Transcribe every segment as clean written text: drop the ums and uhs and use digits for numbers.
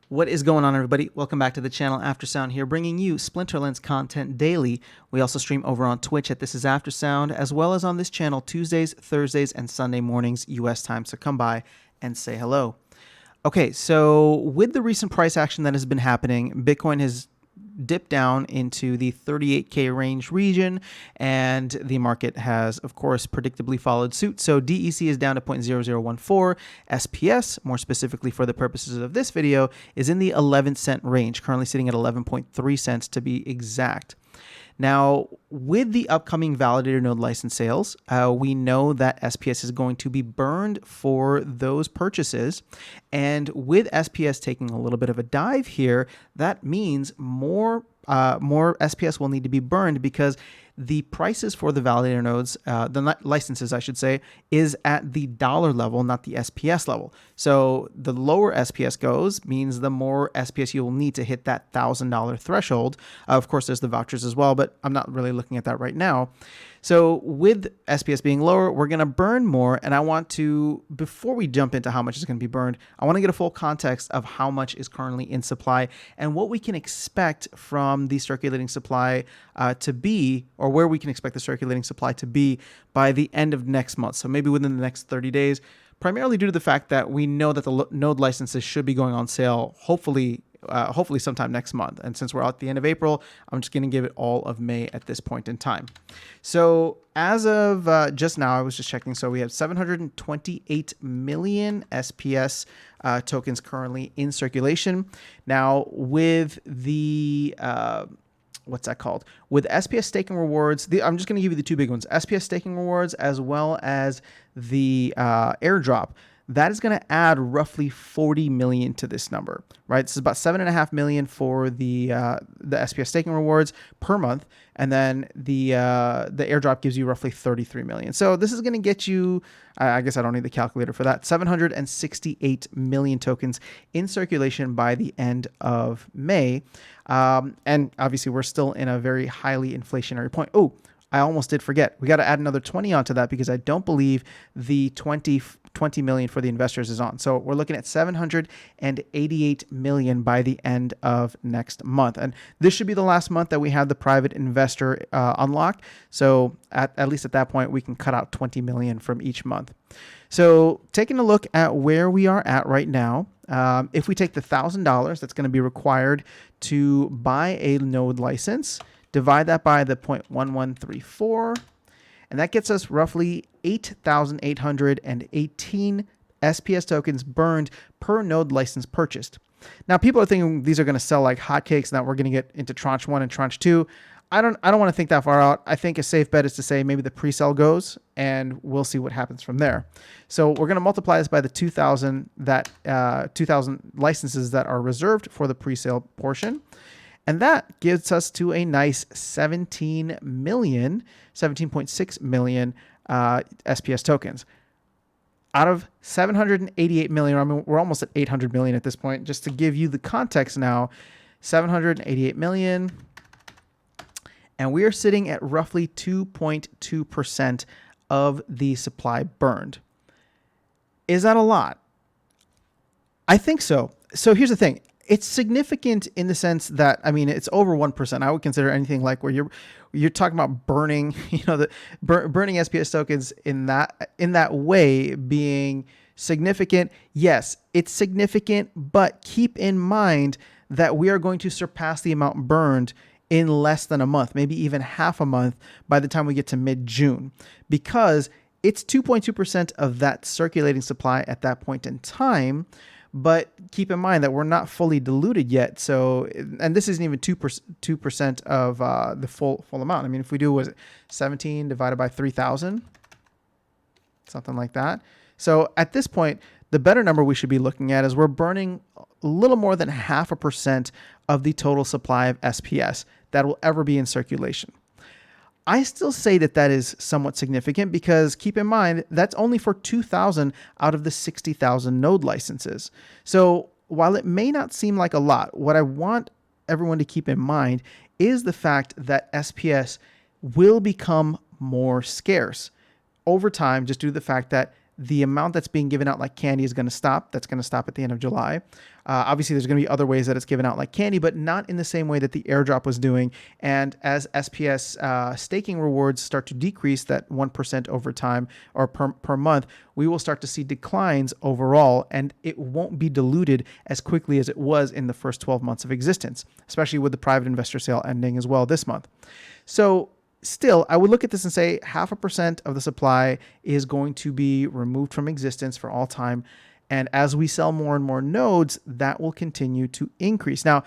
What is going on, everybody? Welcome back to the channel. Aftersound here, bringing you Splinterlands content daily. We also stream over on Twitch at This Is Aftersound, as well as on this channel Tuesdays, Thursdays, and Sunday mornings U.S. time. So come by and say hello. Okay, so with the recent price action that has been happening, Bitcoin has dipped down into the 38K range region, and the market has, of course, predictably followed suit. So DEC is down to 0.0014. SPS, more specifically for the purposes of this video, is in the 11-cent range, currently sitting at 11.3 cents to be exact. Now, with the upcoming validator node license sales, we know that SPS is going to be burned for those purchases. And with SPS taking a little bit of a dive here, that means more SPS will need to be burned because the prices for the validator nodes, the licenses, I should say, is at the dollar level, not the SPS level. So the lower SPS goes means the more SPS you will need to hit that $1,000 threshold. Of course, there's the vouchers as well, but I'm not really looking at that right now. So with SPS being lower, we're going to burn more. And I want to, before we jump into how much is going to be burned, I want to get a full context of how much is currently in supply and what we can expect from the circulating supply to be, or where we can expect the circulating supply to be by the end of next month. So maybe within the next 30 days, primarily due to the fact that we know that the node licenses should be going on sale, hopefully sometime next month. And since we're at the end of April, I'm just going to give it all of May at this point in time. So as of just now, I was just checking. So we have 728 million SPS tokens currently in circulation. Now with the what's that called? With SPS staking rewards, I'm just going to give you the two big ones: SPS staking rewards as well as the airdrop. That is going to add roughly 40 million to this number, right? This is about 7.5 million for the SPS staking rewards per month, and then the airdrop gives you roughly 33 million. So this is going to get you, I guess I don't need the calculator for that, 768 million tokens in circulation by the end of May. And obviously we're still in a very highly inflationary point. Oh, I almost did forget. We got to add another 20 onto that because I don't believe the 20 million for the investors is on. So we're looking at 788 million by the end of next month. And this should be the last month that we have the private investor unlock. So at least at that point, we can cut out 20 million from each month. So taking a look at where we are at right now, if we take the $1,000 that's going to be required to buy a node license, divide that by the 0.1134, and that gets us roughly 8,818 SPS tokens burned per node license purchased. Now, people are thinking these are going to sell like hotcakes and that we're going to get into tranche 1 and tranche 2. I don't want to think that far out. I think a safe bet is to say maybe the pre-sale goes and we'll see what happens from there. So we're going to multiply this by the 2,000 licenses that are reserved for the pre-sale portion. And that gets us to a nice 17.6 million SPS tokens. Out of 788 million, I mean, we're almost at 800 million at this point. Just to give you the context now, 788 million, and we are sitting at roughly 2.2% of the supply burned. Is that a lot? I think so. So here's the thing. It's significant in the sense that, I mean, it's over 1%. I would consider anything like where you're talking about burning, burning SPS tokens in that way being significant. Yes, it's significant, but keep in mind that we are going to surpass the amount burned in less than a month, maybe even half a month by the time we get to mid-June, because it's 2.2% of that circulating supply at that point in time. But keep in mind that we're not fully diluted yet. So, and this isn't even 2% of the full amount. I mean, if we do, was it 17 divided by 3,000? Something like that. So at this point, the better number we should be looking at is we're burning a little more than 0.5% of the total supply of SPS that will ever be in circulation. I still say that that is somewhat significant because keep in mind, that's only for 2,000 out of the 60,000 node licenses. So while it may not seem like a lot, what I want everyone to keep in mind is the fact that SPS will become more scarce over time, just due to the fact that the amount that's being given out like candy is going to stop. That's going to stop at the end of July. Obviously, there's going to be other ways that it's given out like candy, but not in the same way that the airdrop was doing. And as SPS staking rewards start to decrease that 1% over time or per month, we will start to see declines overall, and it won't be diluted as quickly as it was in the first 12 months of existence, especially with the private investor sale ending as well this month. So still, I would look at this and say 0.5% of the supply is going to be removed from existence for all time. And as we sell more and more nodes, that will continue to increase. Now,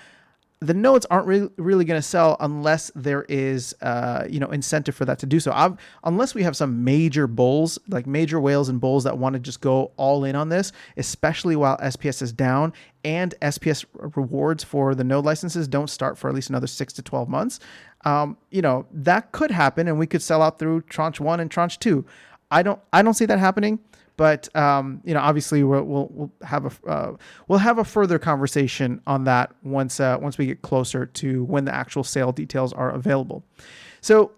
the nodes aren't really going to sell unless there is, incentive for that to do so. Unless we have some major bulls, like major whales and bulls that want to just go all in on this, especially while SPS is down and SPS rewards for the node licenses don't start for at least another 6 to 12 months. That could happen, and we could sell out through tranche 1 and tranche 2. I don't see that happening. But obviously we'll have a further conversation on that once we get closer to when the actual sale details are available. So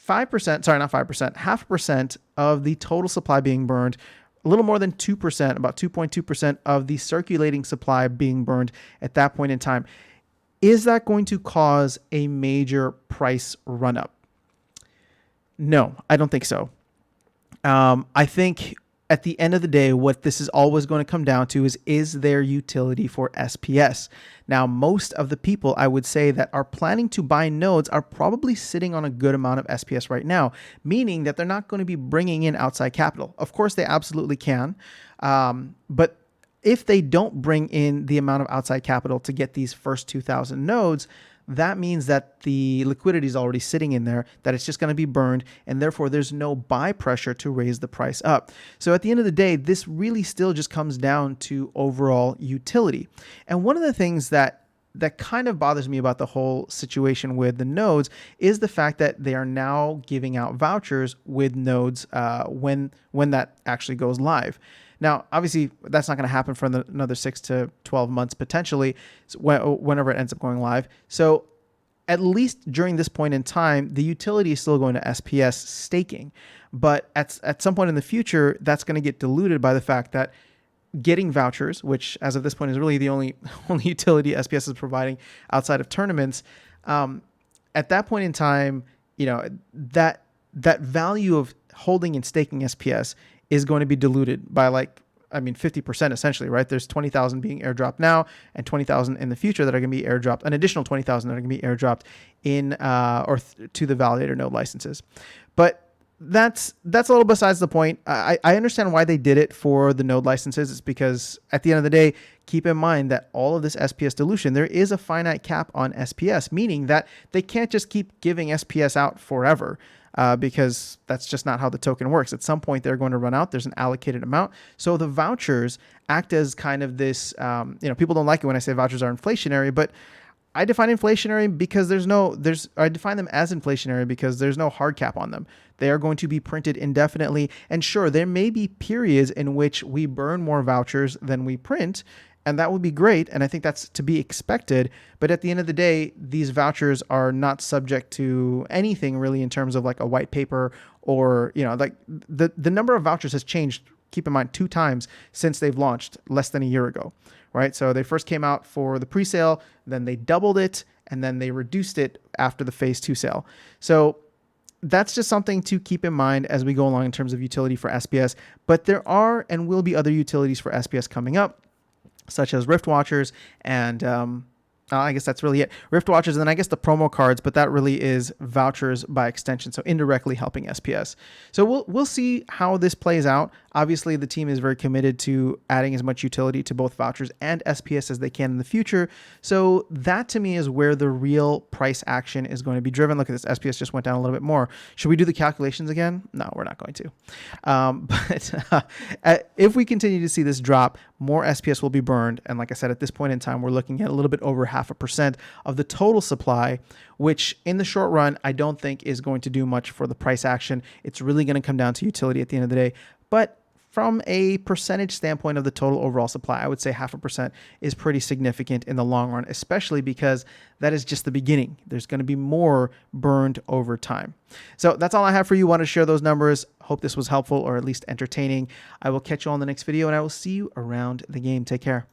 5%, sorry, not 5%, 0.5% of the total supply being burned, a little more than 2%, about 2.2% of the circulating supply being burned at that point in time. Is that going to cause a major price run up? No, I don't think so. I think at the end of the day, what this is always going to come down to is there utility for SPS? Now, most of the people I would say that are planning to buy nodes are probably sitting on a good amount of SPS right now, meaning that they're not going to be bringing in outside capital. Of course, they absolutely can. But if they don't bring in the amount of outside capital to get these first 2,000 nodes, that means that the liquidity is already sitting in there, that it's just going to be burned, and therefore there's no buy pressure to raise the price up. So at the end of the day, this really still just comes down to overall utility. And one of the things that kind of bothers me about the whole situation with the nodes is the fact that they are now giving out vouchers with nodes when that actually goes live. Now, obviously, that's not going to happen for another 6 to 12 months potentially, whenever it ends up going live. So at least during this point in time, the utility is still going to SPS staking. But at some point in the future, that's going to get diluted by the fact that getting vouchers, which as of this point is really the only utility SPS is providing outside of tournaments, at that point in time, that value of holding and staking SPS is going to be diluted by 50% essentially, right? There's 20,000 being airdropped now and 20,000 in the future that are going to be airdropped, an additional 20,000 that are going to be airdropped to the validator node licenses. But that's a little besides the point. I understand why they did it for the node licenses. It's because at the end of the day, keep in mind that all of this SPS dilution, there is a finite cap on SPS, meaning that they can't just keep giving SPS out forever. Because that's just not how the token works. At some point, they're going to run out. There's an allocated amount. So the vouchers act as kind of this, people don't like it when I say vouchers are inflationary, but I define inflationary because I define them as inflationary because there's no hard cap on them. They are going to be printed indefinitely. And sure, there may be periods in which we burn more vouchers than we print, and that would be great. And I think that's to be expected. But at the end of the day, these vouchers are not subject to anything really in terms of like a white paper or, the number of vouchers has changed, keep in mind, 2 times since they've launched less than a year ago, right? So they first came out for the pre-sale, then they doubled it, and then they reduced it after the phase 2 sale. So that's just something to keep in mind as we go along in terms of utility for SPS. But there are and will be other utilities for SPS coming up, such as Rift Watchers and I guess that's really it. Rift Watchers, and then I guess the promo cards, but that really is vouchers by extension, so indirectly helping SPS. So we'll see how this plays out. Obviously, the team is very committed to adding as much utility to both vouchers and SPS as they can in the future. So that to me is where the real price action is going to be driven. Look at this, SPS just went down a little bit more. Should we do the calculations again? No, we're not going to. But if we continue to see this drop, more SPS will be burned. And like I said, at this point in time, we're looking at a little bit over 0.5% of the total supply, which in the short run, I don't think is going to do much for the price action. It's really going to come down to utility at the end of the day. But from a percentage standpoint of the total overall supply, I would say 0.5% is pretty significant in the long run, especially because that is just the beginning. There's going to be more burned over time. So that's all I have for you. Want to share those numbers. Hope this was helpful or at least entertaining. I will catch you on the next video, and I will see you around the game. Take care.